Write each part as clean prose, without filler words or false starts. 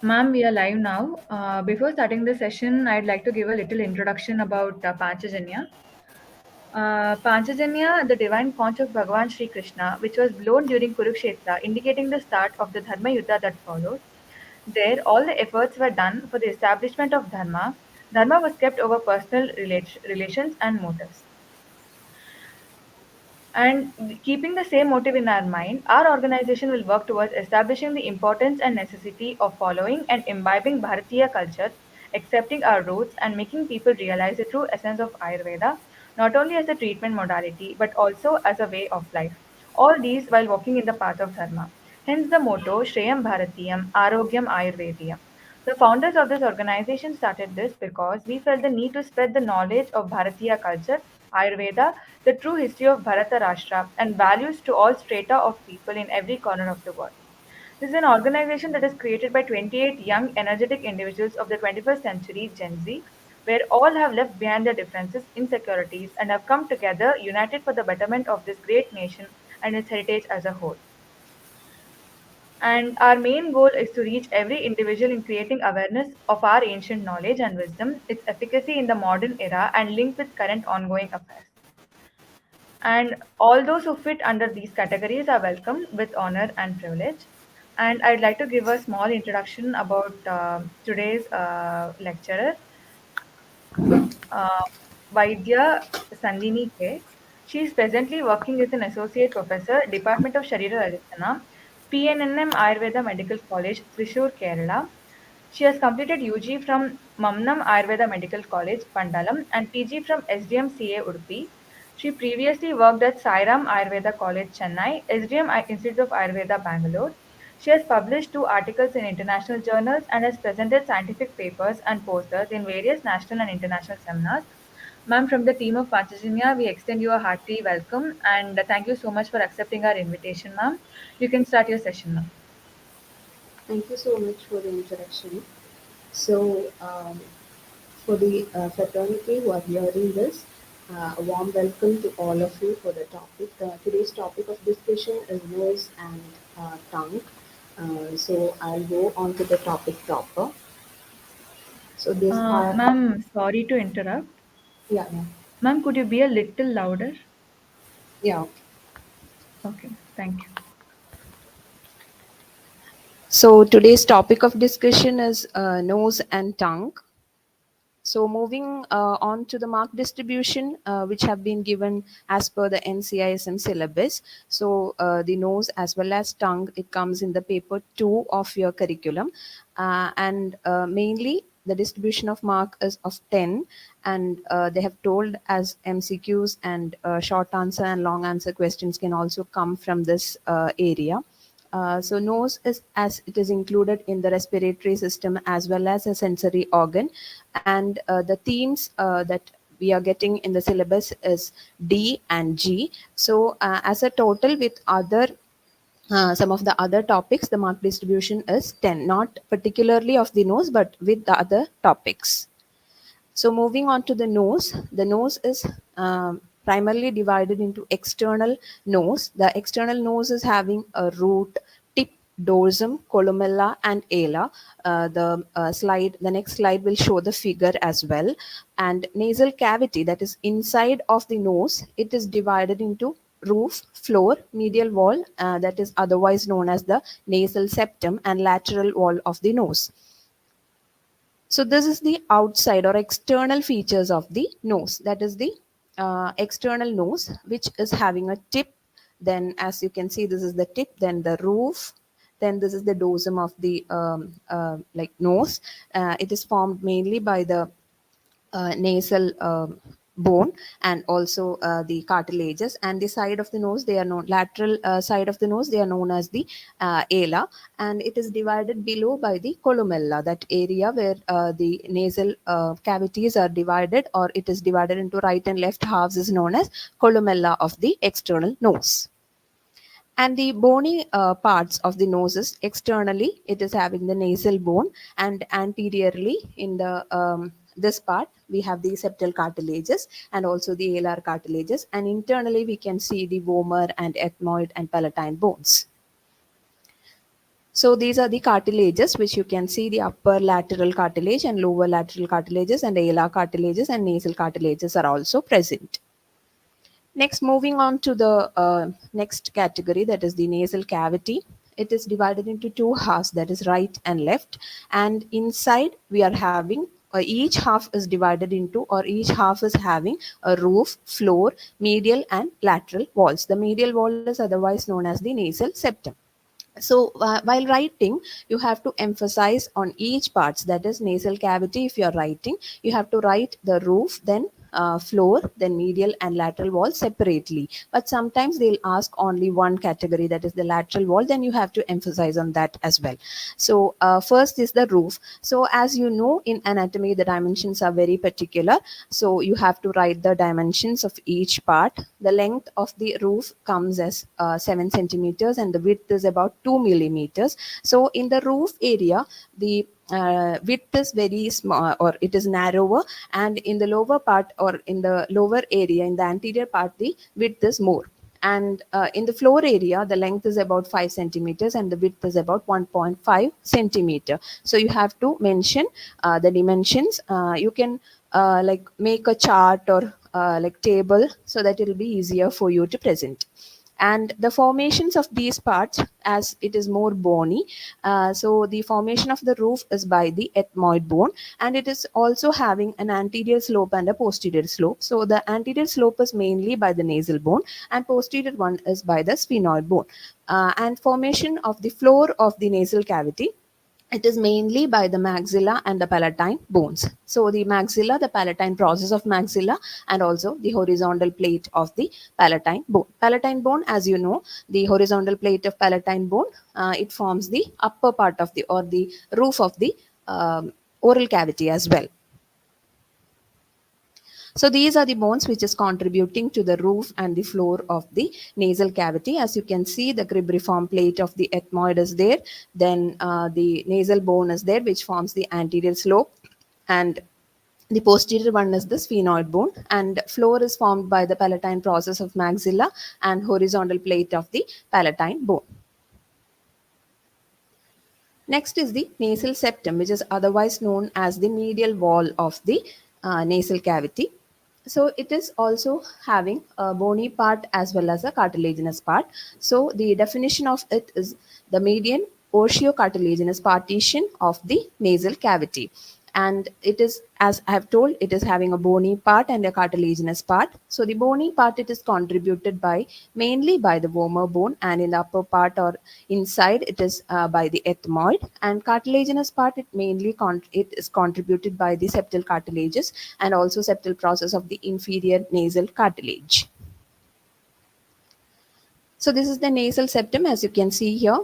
Ma'am, we are live now. Before starting the session, I'd like to give a little introduction about Panchajanya. Panchajanya, the divine conch of Bhagavan Sri Krishna, which was blown during Kurukshetra, indicating the start of the Dharma Yuddha that followed. There, all the efforts were done for the establishment of Dharma. Dharma was kept over personal relations and motives. And keeping the same motive in our mind, our organization will work towards establishing the importance and necessity of following and imbibing Bharatiya culture, accepting our roots, and making people realize the true essence of Ayurveda, not only as a treatment modality, but also as a way of life. All these while walking in the path of Dharma. Hence the motto Shreyam Bharatiyam, Arogyam Ayurvediyam. The founders of this organization started this because we felt the need to spread the knowledge of Bharatiya culture, Ayurveda, the true history of Bharata Rashtra, and values to all strata of people in every corner of the world. This is an organization that is created by 28 young, energetic individuals of the 21st century, Gen Z, where all have left behind their differences, insecurities, and have come together, united for the betterment of this great nation and its heritage as a whole. And our main goal is to reach every individual in creating awareness of our ancient knowledge and wisdom, its efficacy in the modern era, and link with current ongoing affairs. And all those who fit under these categories are welcome with honor and privilege. And I'd like to give a small introduction about today's lecturer, uh, Vaidya Sandini K. She is presently working as an associate professor, Department of Shareera, Rachana, PNNM Ayurveda Medical College, Thrissur, Kerala. She has completed UG from Mamnam Ayurveda Medical College, Pandalam, and PG from SDMCA Udupi. She previously worked at Sairam Ayurveda College, Chennai, SDM Institute of Ayurveda, Bangalore. She has published two articles in international journals and has presented scientific papers and posters in various national and international seminars. Ma'am, from the team of Panchajanya, we extend you a hearty welcome and thank you so much for accepting our invitation, ma'am. You can start your session now. Thank you so much for the introduction. So, for the fraternity who are hearing this, a warm welcome to all of you for the topic. Today's topic of discussion is nose and tongue. So, I'll go on to the topic proper. So, this are, Ma'am, sorry to interrupt. yeah, yeah, Ma'am, could you be a little louder? yeah. Okay, thank you. So, today's topic of discussion is nose and tongue. So moving on to the mark distribution, which have been given as per the NCISM syllabus. So the nose as well as tongue, it comes in the paper 2 of your curriculum. And mainly the distribution of mark is of 10, and they have told as MCQs and short answer and long answer questions can also come from this area. So nose is as it is included in the respiratory system as well as a sensory organ, and the themes that we are getting in the syllabus is D and G. So as a total with other some of the other topics, the mark distribution is 10, not particularly of the nose, but with the other topics. So moving on to the nose is primarily divided into external nose. The external nose is having a root, tip, dorsum, columella, and ala. The next slide will show the figure as well. And nasal cavity, that is inside of the nose, it is divided into roof, floor, medial wall, that is otherwise known as the nasal septum, and lateral wall of the nose. So this is the outside or external features of the nose. That is the external nose, which is having a tip. Then as you can see, this is the tip, then the roof, then this is the dorsum of the like nose. It is formed mainly by the nasal bone and also the cartilages, and the side of the nose, they are known lateral side of the nose, they are known as the ala, and it is divided below by the columella, that area where the nasal cavities are divided, or it is divided into right and left halves, is known as columella of the external nose. And the bony parts of the nose is externally, it is having the nasal bone, and anteriorly in the this part we have the septal cartilages and also the alar cartilages, and internally we can see the vomer and ethmoid and palatine bones. So these are the cartilages which you can see, the upper lateral cartilage and lower lateral cartilages and alar cartilages and nasal cartilages are also present. Next, moving on to the next category, that is the nasal cavity. It is divided into two halves, that is right and left. And inside we are having each half is divided into, or each half is having a roof, floor, medial and lateral walls. The medial wall is otherwise known as the nasal septum. So while writing, you have to emphasize on each parts, that is nasal cavity. If you are writing, you have to write the roof, then floor, then medial and lateral wall separately. But sometimes they'll ask only one category, that is the lateral wall, then you have to emphasize on that as well. So first is the roof. So as you know, in anatomy the dimensions are very particular, so you have to write the dimensions of each part. The length of the roof comes as 7 centimeters and the width is about 2 millimeters. So in the roof area, the width is very small, or it is narrower, and in the lower part, or in the lower area, in the anterior part, the width is more. And in the floor area, the length is about 5 centimeters and the width is about 1.5 centimeter. So you have to mention the dimensions. You can like make a chart or like table, so that it will be easier for you to present. And the formations of these parts, as it is more bony, so the formation of the roof is by the ethmoid bone, and it is also having an anterior slope and a posterior slope. So the anterior slope is mainly by the nasal bone and posterior one is by the sphenoid bone. And formation of the floor of the nasal cavity, it is mainly by the maxilla and the palatine bones. So the maxilla, the palatine process of maxilla, and also the horizontal plate of the palatine bone. Palatine bone, as you know, the horizontal plate of palatine bone, it forms the upper part of the, or the roof of the oral cavity as well. So these are the bones which is contributing to the roof and the floor of the nasal cavity. As you can see, the cribriform plate of the ethmoid is there. Then the nasal bone is there, which forms the anterior slope. And the posterior one is the sphenoid bone, and floor is formed by the palatine process of maxilla and horizontal plate of the palatine bone. Next is the nasal septum, which is otherwise known as the medial wall of the nasal cavity. So it is also having a bony part as well as a cartilaginous part. So the definition of it is the median osteocartilaginous partition of the nasal cavity. And it is, as I have told, it is having a bony part and a cartilaginous part. So the bony part, it is contributed by mainly by the vomer bone, and in the upper part or inside it is by the ethmoid, and cartilaginous part, it mainly it is contributed by the septal cartilages and also septal process of the inferior nasal cartilage. So this is the nasal septum, as you can see here.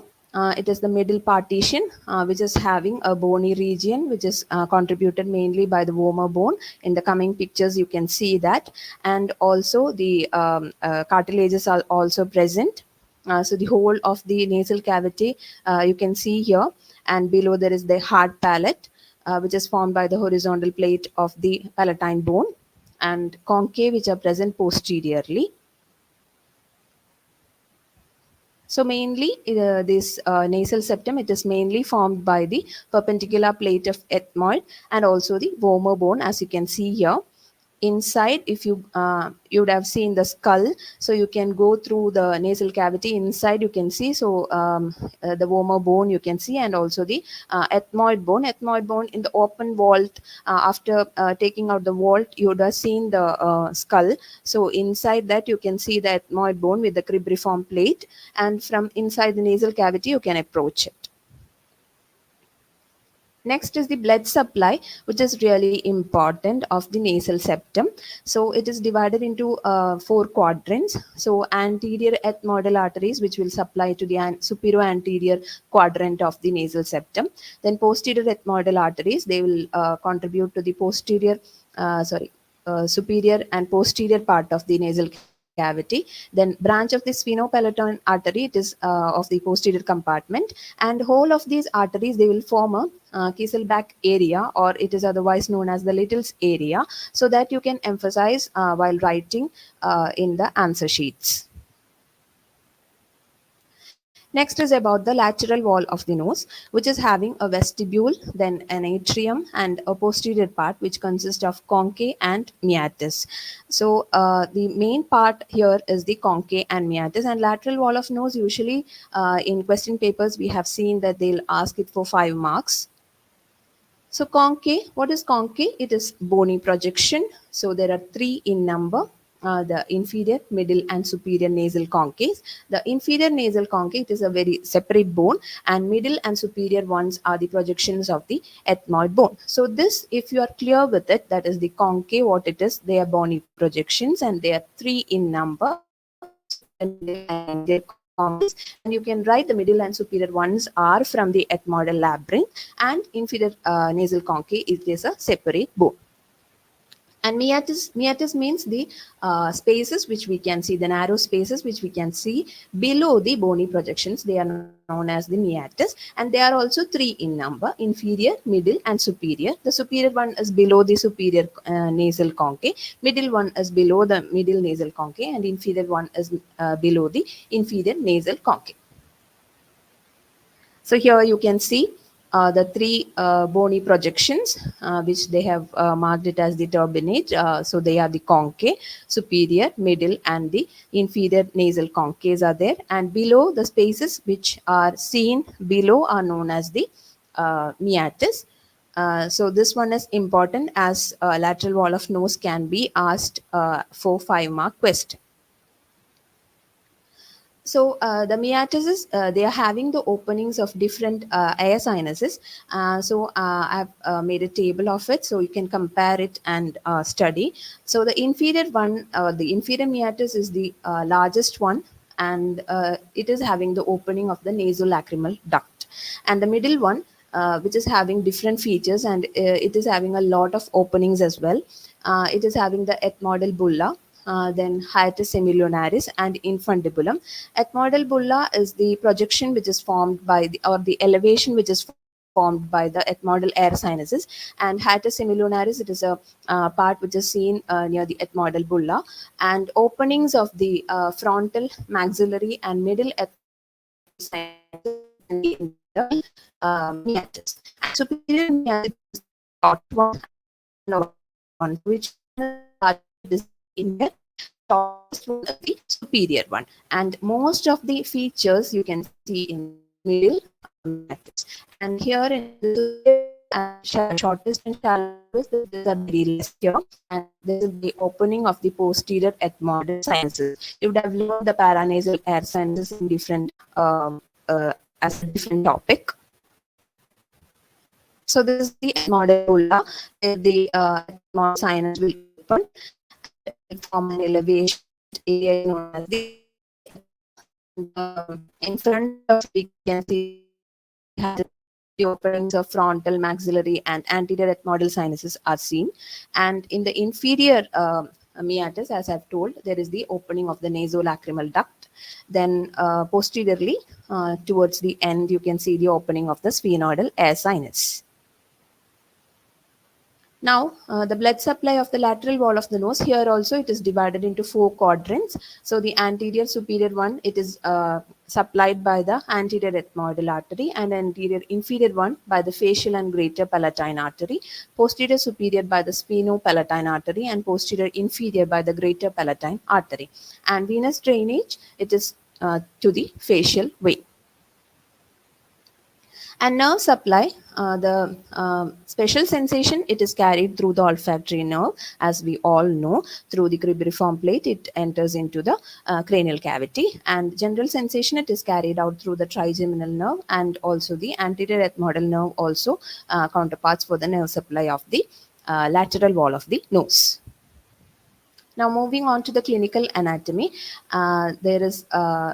It is the middle partition, which is having a bony region, which is contributed mainly by the vomer bone. In the coming pictures, you can see that. And also the cartilages are also present. So the whole of the nasal cavity, you can see here. And below there is the hard palate, which is formed by the horizontal plate of the palatine bone, and concave, which are present posteriorly. So mainly this nasal septum, it is mainly formed by the perpendicular plate of ethmoid and also the vomer bone, as you can see here. Inside, if you would have seen the skull, so you can go through the nasal cavity. Inside you can see, so the vomer bone you can see, and also the ethmoid bone in the open vault. After taking out the vault, you would have seen the skull. So inside that you can see the ethmoid bone with the cribriform plate, and from inside the nasal cavity you can approach it. Next is the blood supply, which is really important of the nasal septum. So it is divided into 4 quadrants. So anterior ethmoidal arteries, which will supply to the superior anterior quadrant of the nasal septum. Then posterior ethmoidal arteries, they will contribute to the superior and posterior part of the nasal cavity. Then branch of the sphenopalatine artery, it is of the posterior compartment, and whole of these arteries, they will form a Kieselbach area, or it is otherwise known as the Little's area, so that you can emphasize while writing in the answer sheets. Next is about the lateral wall of the nose, which is having a vestibule, then an atrium, and a posterior part, which consists of concha and meatus. So the main part here is the concha and meatus, and lateral wall of nose. Usually, in question papers, we have seen that they'll ask it for 5 marks. So concave, what is concave? It is bony projection. So there are three in number. The inferior, middle, and superior nasal concaves. The inferior nasal concave, it is a very separate bone, and middle and superior ones are the projections of the ethmoid bone. So this, if you are clear with it, that is the concave, what it is, they are bony projections, and they are three in number, superior, middle, and inferior concaves. And you can write the middle and superior ones are from the ethmoidal labyrinth, and inferior nasal concave, it is a separate bone. And meatus means the spaces which we can see, the narrow spaces which we can see below the bony projections. They are known as the meatus, and they are also three in number: inferior, middle, and superior. The superior one is below the superior nasal concave, middle one is below the middle nasal concave, and inferior one is below the inferior nasal concave. So here you can see the three bony projections, which they have marked it as the turbinate. So they are the concave, superior, middle, and the inferior nasal concaves are there. And below, the spaces which are seen below are known as the meatus. So this one is important, as lateral wall of nose can be asked for 5-mark question. So the meatus, they are having the openings of different air sinuses. I've made a table of it, so you can compare it and study. So the inferior meatus is the largest one, and it is having the opening of the nasolacrimal duct. And the middle one, which is having different features, and it is having a lot of openings as well. It is having the ethmoidal bulla, then hiatus semilunaris and infundibulum. Ethmoidal bulla is the projection which is formed by the elevation which is formed by the ethmoidal air sinuses, and hiatus semilunaris, it is a part which is seen near the ethmoidal bulla, and openings of the frontal, maxillary, and middle ethmoidal sinuses can be in the meatus. And superior meatus is the short one and the longer one. So which one is the larger? It is the inferior. Shortest one is the superior one, and most of the features you can see in the middle meatus. And here in the superior and shortest and shallowest, these are very less here, and this is the opening of the posterior ethmoidal sinuses. You would have learned the paranasal air sinuses in different as a different topic. So this is the ethmoidal bulla, where the ethmoidal sinus will open and form an elevation area known as the in front of it we can see the openings of frontal, maxillary, and anterior ethmoidal sinuses are seen. And in the inferior meatus, as I've told, there is the opening of the nasolacrimal duct. Then posteriorly, towards the end, you can see the opening of the sphenoidal air sinus. Now, the blood supply of the lateral wall of the nose, here also it is divided into 4 quadrants. So the anterior superior one, it is supplied by the anterior ethmoidal artery, and anterior inferior one by the facial and greater palatine artery, posterior superior by the sphenopalatine artery, and posterior inferior by the greater palatine artery. And venous drainage, it is to the facial vein. And nerve supply, the special sensation, it is carried through the olfactory nerve, as we all know. Through the cribriform plate, it enters into the cranial cavity. And general sensation, it is carried out through the trigeminal nerve, and also the anterior ethmoidal nerve, also counterparts for the nerve supply of the lateral wall of the nose. Now moving on to the clinical anatomy, there is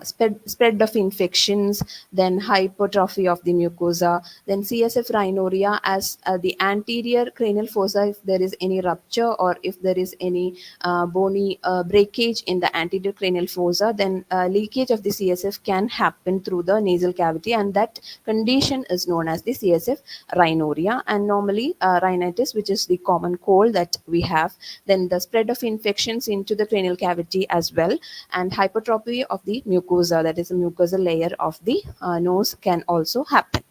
spread of infections, then hypertrophy of the mucosa, then CSF rhinorrhea, as the anterior cranial fossa, if there is any rupture or if there is any bony breakage in the anterior cranial fossa, then leakage of the CSF can happen through the nasal cavity, and that condition is known as the CSF rhinorrhea. And normally rhinitis, which is the common cold that we have, then the spread of infection secretions into the cranial cavity as well, and hypertrophy of the mucosa, that is the mucosal layer of the nose, can also happen.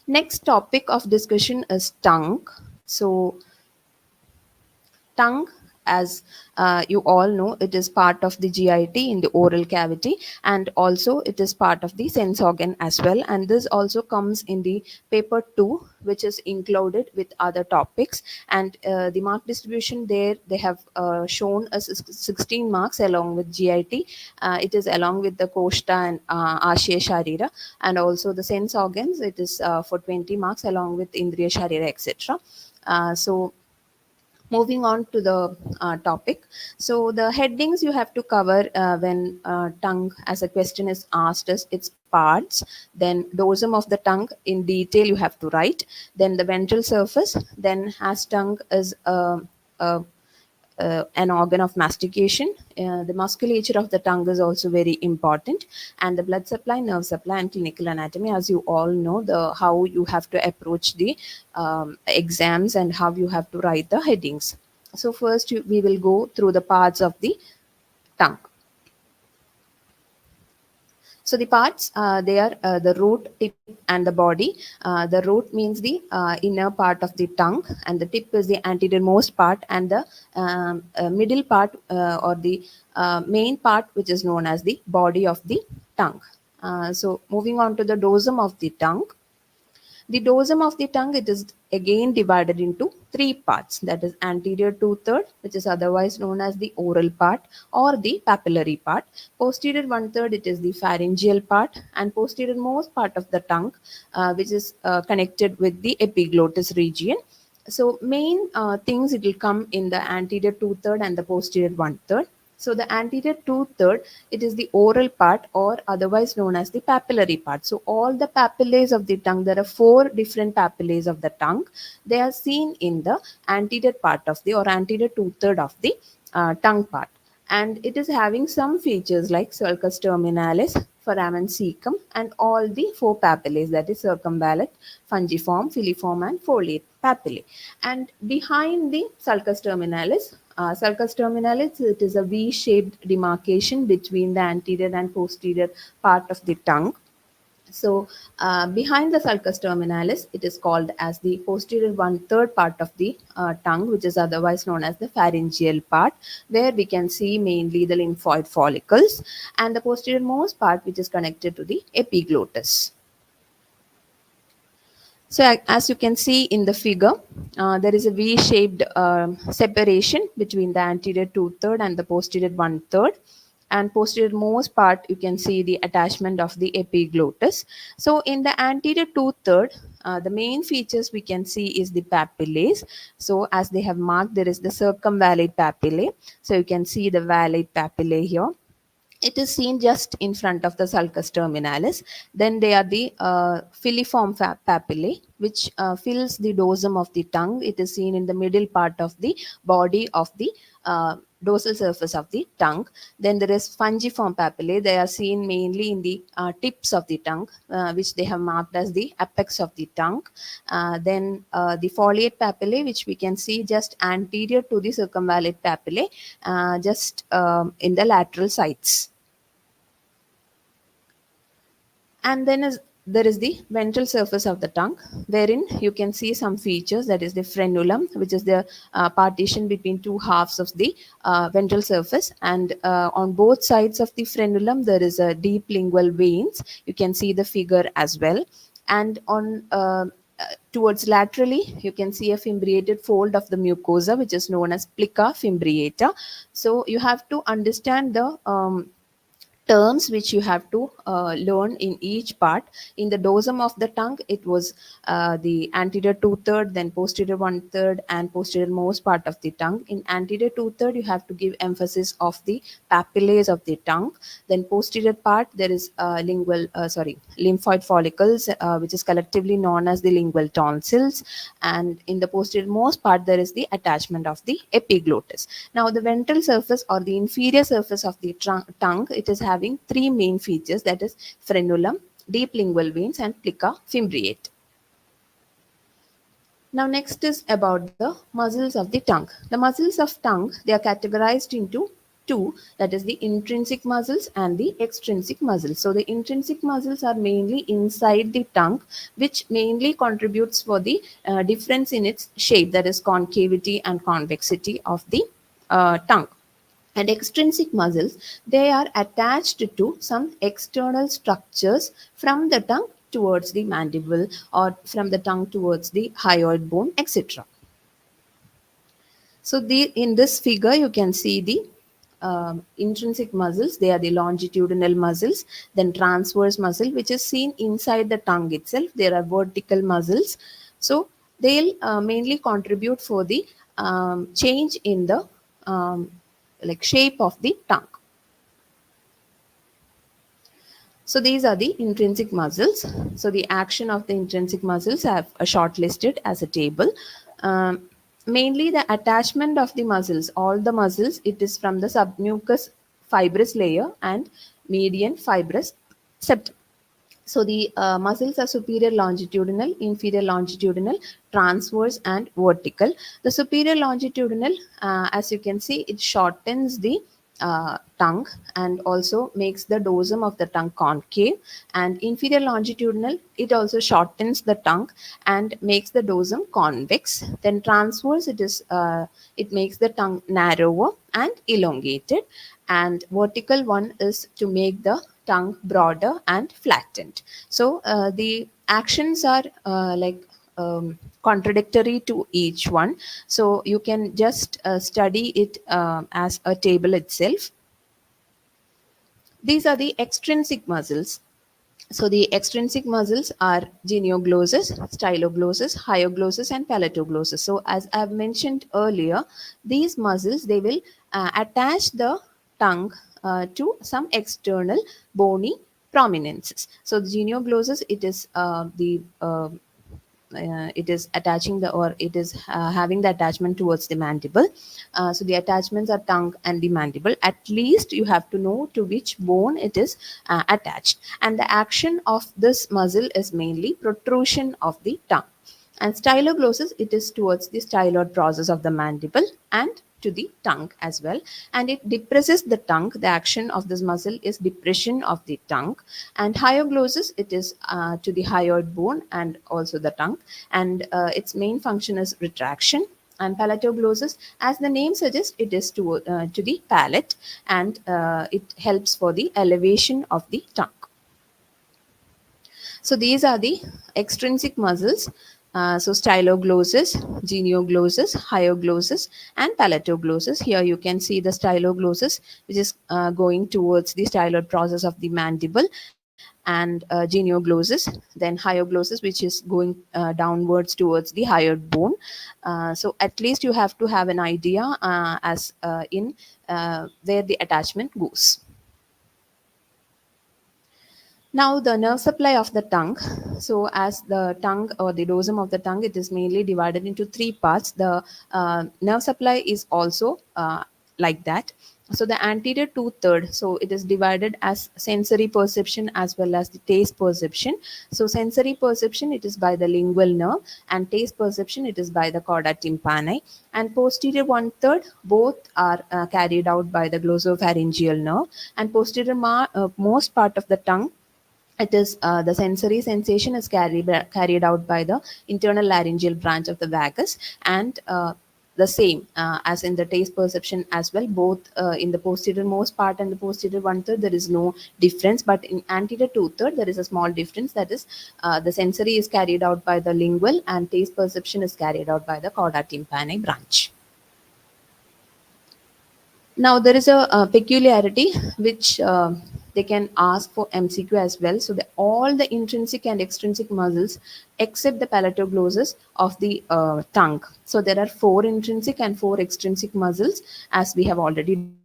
Next topic of discussion is tongue. So tongue, as you all know, it is part of the git in the oral cavity, and also it is part of the sense organ as well, and this also comes in the paper 2, which is included with other topics. And the mark distribution there, they have shown us 16 marks along with git. It is along with the koshta and ashya sharira, and also the sense organs, it is for 20 marks along with indriya sharira, etc. So moving on to the topic. So the headings you have to cover when tongue as a question is asked is its parts, then dorsum of the tongue in detail you have to write, then the ventral surface, then as tongue is an organ of mastication. The musculature of the tongue is also very important, and the blood supply, nerve supply, and clinical anatomy. As you all know, the how you have to approach the exams and how you have to write the headings. So first, we will go through the parts of the tongue. So the parts, they are the root, tip, and the body. The root means the inner part of the tongue, and the tip is the anterior-most part, and the middle part or the main part, which is known as the body of the tongue. So moving on to the dorsum of the tongue. The dorsum of the tongue, it is again divided into three parts, that is anterior two-third, which is otherwise known as the oral part or the papillary part. Posterior one-third, it is the pharyngeal part, and posterior most part of the tongue, which is connected with the epiglottis region. So main things, it will come in the anterior two-third and the posterior one-third. So the anterior two-third, it is the oral part or otherwise known as the papillary part. So all the papillae of the tongue, there are four different papillae of the tongue. They are seen in the anterior part of the or anterior two-third of the tongue part. And it is having some features like sulcus terminalis, foramen cecum, and all the four papillae, that is circumvallate, fungiform, filiform, and foliate papillae. And behind the sulcus terminalis, it is a V-shaped demarcation between the anterior and posterior part of the tongue. So behind the sulcus terminalis, it is called as the posterior one-third part of the tongue, which is otherwise known as the pharyngeal part, where we can see mainly the lymphoid follicles, and the posterior most part, which is connected to the epiglottis. So as you can see in the figure, there is a V-shaped separation between the anterior two-third and the posterior one-third. And posterior most part, you can see the attachment of the epiglottis. So in the anterior two-third, the main features we can see is the papillae. So as they have marked, there is the circumvallate papillae. So you can see the vallate papillae here. It is seen just in front of the sulcus terminalis. Then they are the filiform papillae, which fills the dorsum of the tongue. It is seen in the middle part of the body of the dorsal surface of the tongue. Then there is fungiform papillae. They are seen mainly in the tips of the tongue, which they have marked as the apex of the tongue. Then the foliate papillae, which we can see just anterior to the circumvallate papillae, just in the lateral sides. And then there is the ventral surface of the tongue, wherein you can see some features, that is the frenulum, which is the partition between two halves of the ventral surface. And on both sides of the frenulum, there is a deep lingual veins. You can see the figure as well. And on towards laterally, you can see a fimbriated fold of the mucosa, which is known as plica fimbriata. So you have to understand the terms which you have to learn in each part. In the dorsum of the tongue, it was the anterior two-third, then posterior one-third, and posterior most part of the tongue. In anterior two-third, you have to give emphasis of the papillae of the tongue. Then posterior part, there is lymphoid follicles, which is collectively known as the lingual tonsils. And in the posterior most part, there is the attachment of the epiglottis. Now the ventral surface or the inferior surface of the tongue, it is having three main features, that is frenulum, deep lingual veins, and plica fimbriate. Now next is about the muscles of the tongue. The muscles of tongue, they are categorized into two, that is the intrinsic muscles and the extrinsic muscles. So the intrinsic muscles are mainly inside the tongue, which mainly contributes for the difference in its shape, that is concavity and convexity of the tongue. And extrinsic muscles, they are attached to some external structures from the tongue towards the mandible, or from the tongue towards the hyoid bone, etc. So in this figure, you can see the intrinsic muscles. They are the longitudinal muscles, then transverse muscle, which is seen inside the tongue itself. There are vertical muscles. So they'll mainly contribute for the change in the um, like shape of the tongue. So these are the intrinsic muscles. So the action of the intrinsic muscles I have shortlisted as a table. Um, Mainly the attachment of the muscles, all the muscles, it is from the submucous fibrous layer and median fibrous septum. So the muscles are superior longitudinal, inferior longitudinal, transverse, and vertical. The superior longitudinal, as you can see, it shortens the tongue and also makes the dorsum of the tongue concave. And inferior longitudinal, it also shortens the tongue and makes the dorsum convex. Then transverse, it makes the tongue narrower and elongated. And vertical one is to make the tongue broader and flattened. So the actions are contradictory to each one. So you can just study it as a table itself. These are the extrinsic muscles. So the extrinsic muscles are genioglossus, styloglossus, hyoglossus, and palatoglossus. So as I've mentioned earlier, these muscles, they will attach the tongue to some external bony prominences. So the genioglossus, it is attaching the, or it is having the attachment towards the mandible. So the attachments are tongue and the mandible. At least you have to know to which bone it is attached. And the action of this muscle is mainly protrusion of the tongue. And styloglossus, it is towards the styloid process of the mandible and to the tongue as well. And it depresses the tongue. The action of this muscle is depression of the tongue. And hyoglossus, it is to the hyoid bone and also the tongue. And its main function is retraction. And palatoglossus, as the name suggests, it is to the palate, and it helps for the elevation of the tongue. So these are the extrinsic muscles. So styloglossus, genioglossus, hyoglossus, and palatoglossus. Here you can see the styloglossus, which is going towards the styloid process of the mandible, and genioglossus, then hyoglossus, which is going downwards towards the hyoid bone. So at least you have to have an idea as in where the attachment goes. Now the nerve supply of the tongue. So as the tongue, or the dorsum of the tongue, it is mainly divided into three parts. The nerve supply is also like that. So the anterior two-third, so it is divided as sensory perception as well as the taste perception. So sensory perception, it is by the lingual nerve, and taste perception, it is by the chorda tympani. And posterior one-third, both are carried out by the glossopharyngeal nerve. And posterior most part of the tongue, it is the sensory sensation is carried out by the internal laryngeal branch of the vagus. And the same as in the taste perception as well, both in the posterior most part and the posterior one third, there is no difference, but in anterior two third there is a small difference, that is the sensory is carried out by the lingual and taste perception is carried out by the chorda tympani branch. Now there is a peculiarity which they can ask for MCQ as well. So all the intrinsic and extrinsic muscles except the palatoglossus of the tongue. So there are four intrinsic and four extrinsic muscles, as we have already discussed. So the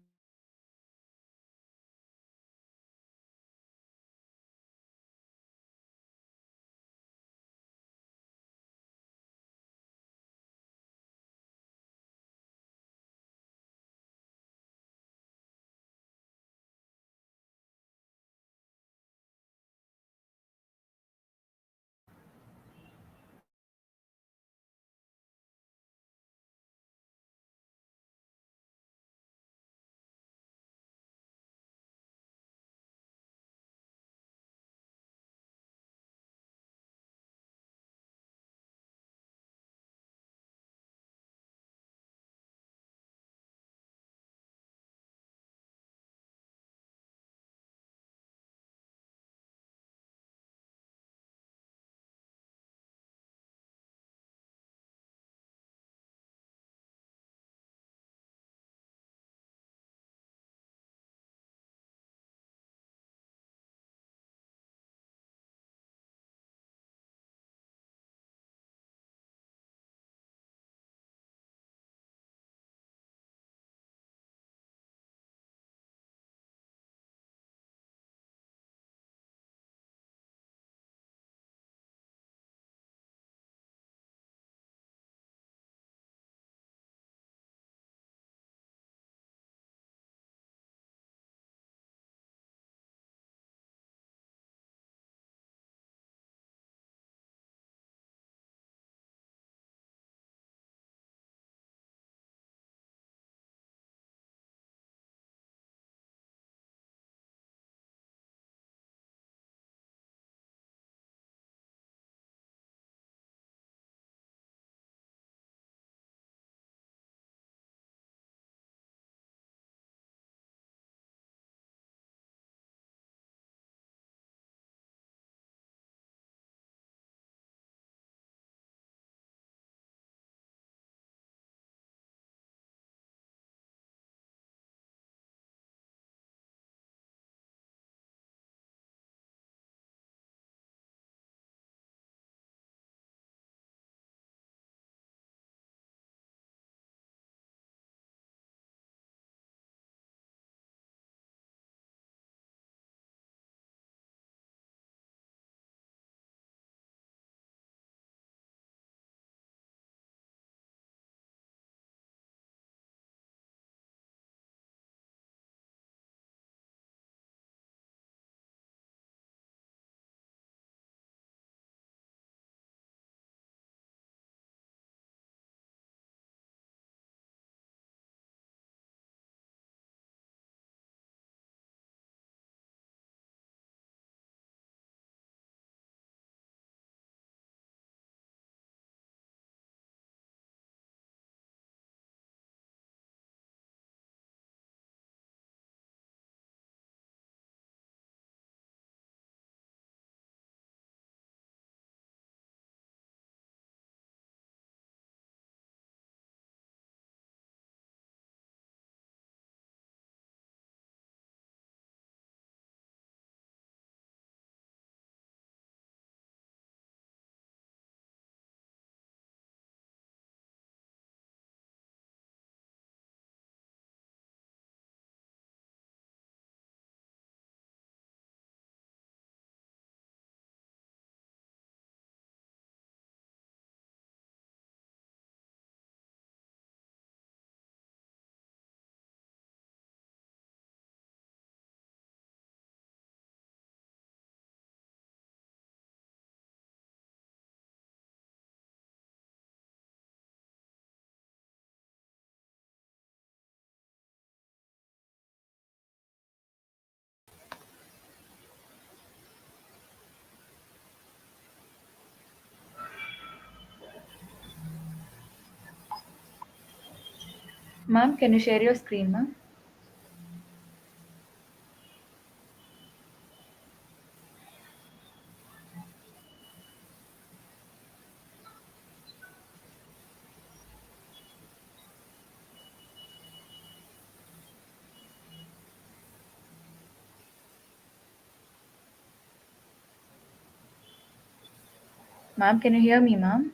intrinsic muscles, they are Ma'am, can you share your screen, ma'am? Ma'am, can you hear me, ma'am?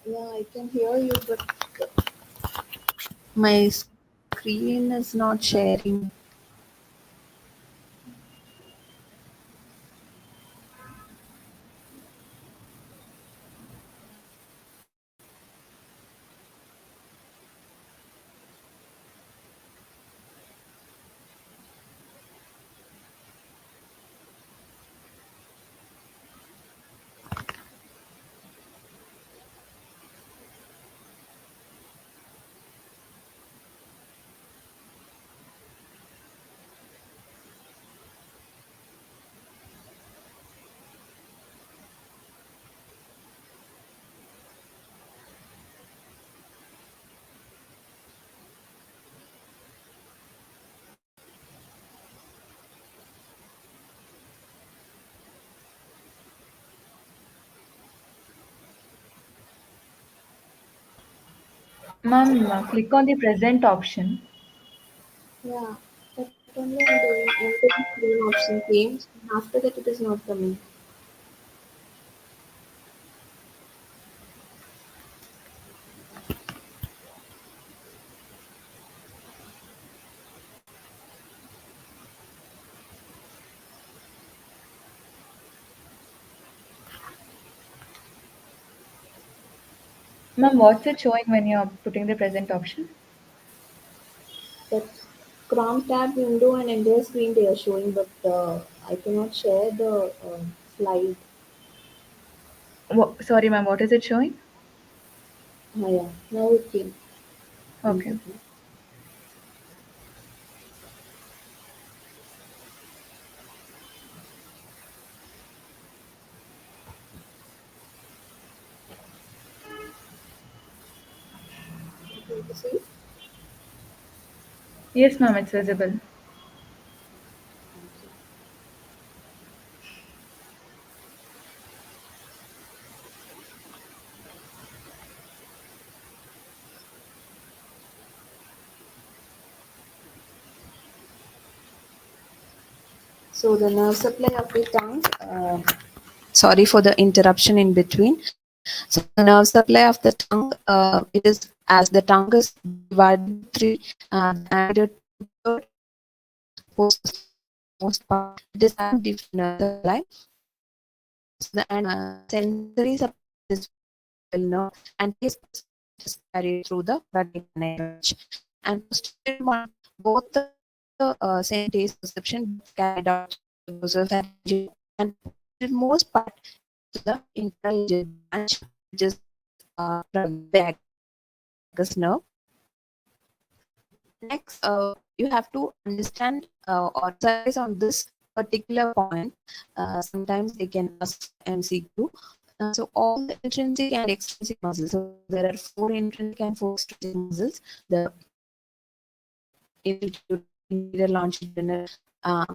Yeah, I can hear you, but my screen is not sharing. Ma'am, click on the present option. Yeah, that only I'm doing. Enter the screen option came. After that, it is not coming. Ma'am, what's it showing when you're putting the present option? That Chrome tab window and entire screen they are showing, but I cannot share the slide. Sorry, ma'am, what is it showing? Yeah, now it came. One Okay. second. Okay, you see? Yes, ma'am, it's visible. So the nerve supply of the tongue. Sorry for the interruption in between. So the nerve supply of the tongue, it is as the tongue is divided into three, the anterior two-third most part, it is having different nerve supply. So the sensory supply is well known, and taste is carried through the radial nerve. And posterior one, both the same taste perception carried out through the nasopharyngeal and most part to the interlabial branch, which is from the vagus nerve. Next, you have to understand or emphasize on this particular point. Sometimes they can ask MCQ. So all the intrinsic and extrinsic muscles. So there are four intrinsic and four extrinsic muscles. The inferior longitudinal, uh,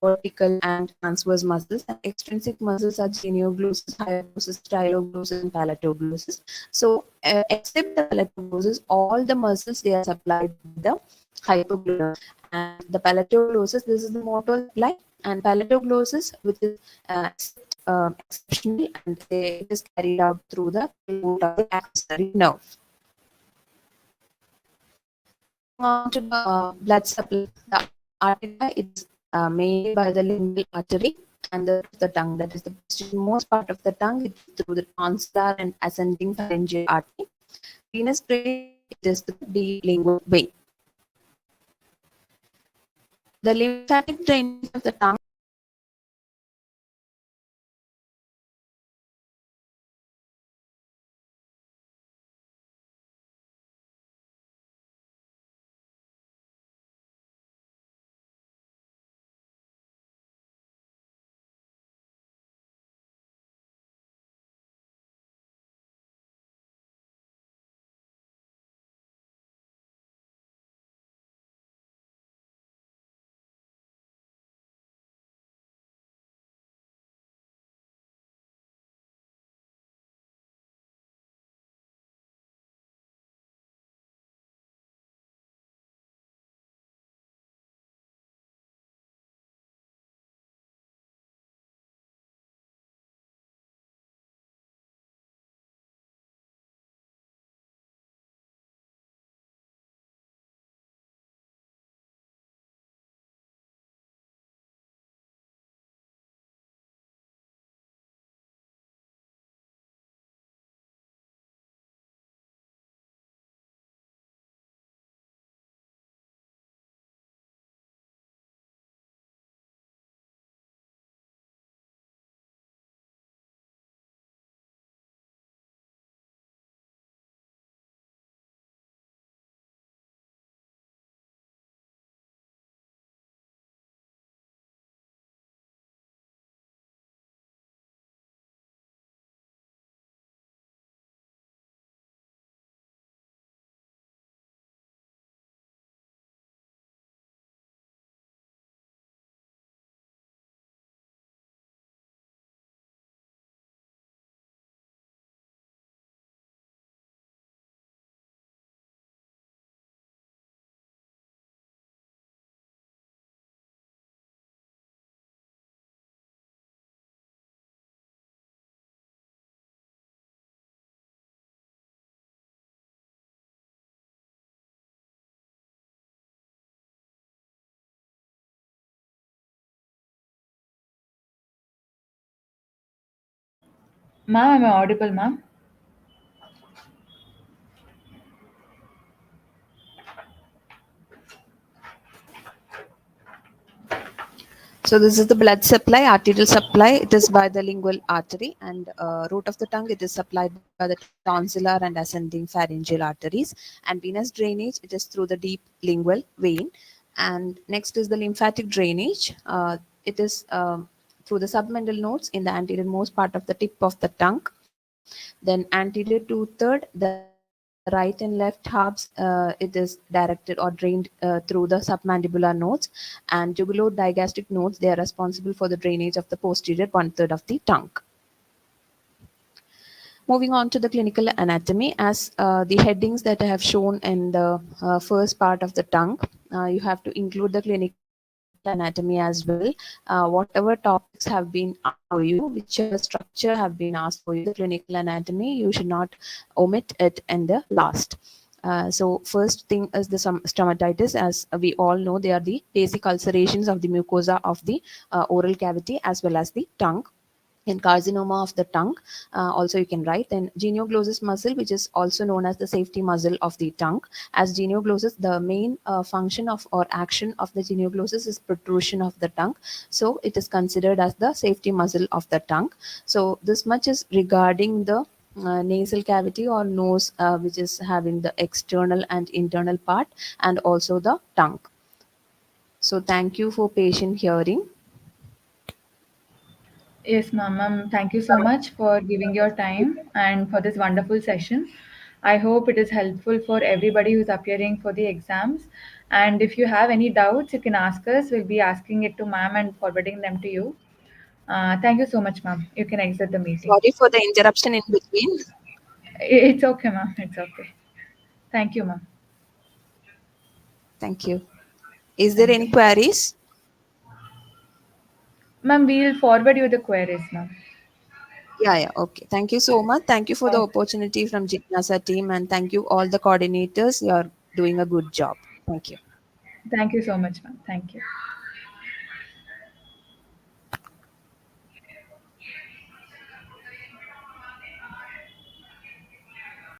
vertical and transverse muscles. And extrinsic muscles are genioglossus, hyoglossus, styloglossus, and palatoglossus. So, except the palatoglossus, all the muscles they are supplied with the hypoglottis. And the palatoglossus, this is the motor supply, and palatoglossus, which is exceptional, and it is carried out through the root of the accessory nerve. On to the blood supply. The artery is mainly by the lingual artery and the tongue. That is the most part of the tongue. It's through the tonsillar and ascending pharyngeal artery. Venous drainage is the lingual vein. The lymphatic drainage of the tongue. Ma'am, am I audible, ma'am? So this is the blood supply, arterial supply. It is by the lingual artery, and root of the tongue. It is supplied by the tonsillar and ascending pharyngeal arteries. And venous drainage. It is through the deep lingual vein. And next is the lymphatic drainage. It is through the submental nodes in the anterior most part of the tip of the tongue. Then anterior two-third, the right and left halves, it is directed or drained through the submandibular nodes, and tubulo-digastric nodes, they are responsible for the drainage of the posterior one-third of the tongue. Moving on to the clinical anatomy, as the headings that I have shown in the first part of the tongue, you have to include the clinical anatomy as well. Whatever topics have been asked for you, whichever structure have been asked for you, the clinical anatomy, you should not omit it in the last. So first thing is the stomatitis. As we all know, they are the basic ulcerations of the mucosa of the oral cavity as well as the tongue. And carcinoma of the tongue, also you can write. Then genioglossus muscle, which is also known as the safety muscle of the tongue. As genioglossus, the main function of or action of the genioglossus is protrusion of the tongue, so it is considered as the safety muscle of the tongue. So this much is regarding the nasal cavity or nose, which is having the external and internal part, and also the tongue. So thank you for patient hearing. Yes, ma'am. Ma'am, thank you so much for giving your time and for this wonderful session. I hope it is helpful for everybody who's appearing for the exams. And if you have any doubts, you can ask us. We'll be asking it to ma'am and forwarding them to you. Thank you so much, ma'am. You can exit the meeting. Sorry for the interruption in between. It's okay, ma'am. It's okay. Thank you, ma'am. Thank you. Is there Thank any you. queries? Ma'am, we'll forward you the queries, ma'am. Yeah, yeah. Okay. Thank you so much. Thank you for the Okay. opportunity from Jignasa team, and thank you all the coordinators. You are doing a good job. Thank you. Thank you so much, ma'am. Thank you.